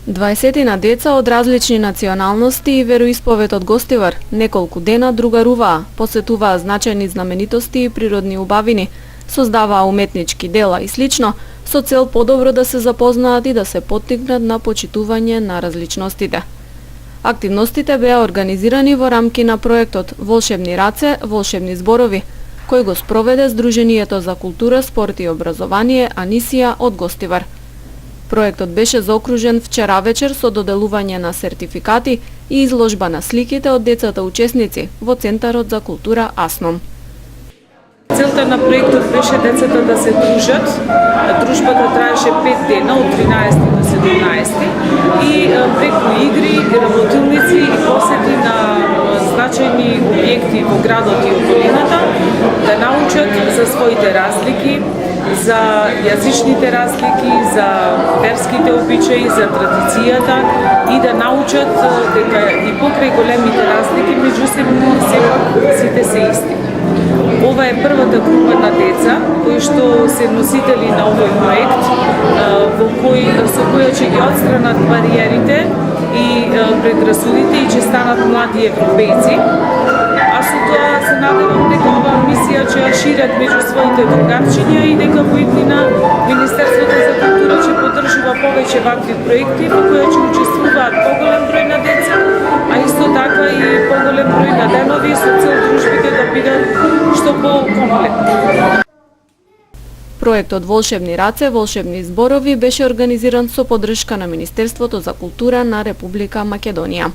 20 на деца од различни националности и вероисповед од Гостивар неколку дена другаруваа, посетуваа значајни знаменитости и природни убавини, создаваа уметнички дела и слично, со цел подобро да се запознаат и да се поттикнат на почитување на различностите. Активностите беа организирани во рамки на проектот Волшебни раце, волшебни зборови, кој го спроведе Сдруженијето за култура, спорт и образование Анисија од Гостивар. Проектот беше заокружен вчера вечер со доделување на сертификати и изложба на сликите од децата учесници во Центарот за култура Асном. Целта на проектот беше децата да се дружат. Дружбата траеше 5 дена од 13 до 17 и преку игри, работилници и посети на значајни објекти во градот и околината да научат за своите разлики, за јазичните разлики, за верските обичаи, за традицијата и да научат дека и покрај големите разлики меѓу сите се исти. Ова е првата група на деца кои што се носители на овој проект, со која ќе ги отстранат бариерите и предрасудите и ќе станат млади европејци. А со тоа се надевам дека оваа мисија ќе ја шират меѓу своите другарчиња и дека во иднина Министерството за култура ќе поддржува повеќе вакви проекти во кои ќе учествуваат поголем број на деца, а исто така и поголем број на денови со цел дружбите да бидат што покомплетни. Проектот Волшебни раце, волшебни зборови беше организиран со поддршка на Министерството за култура на Република Македонија.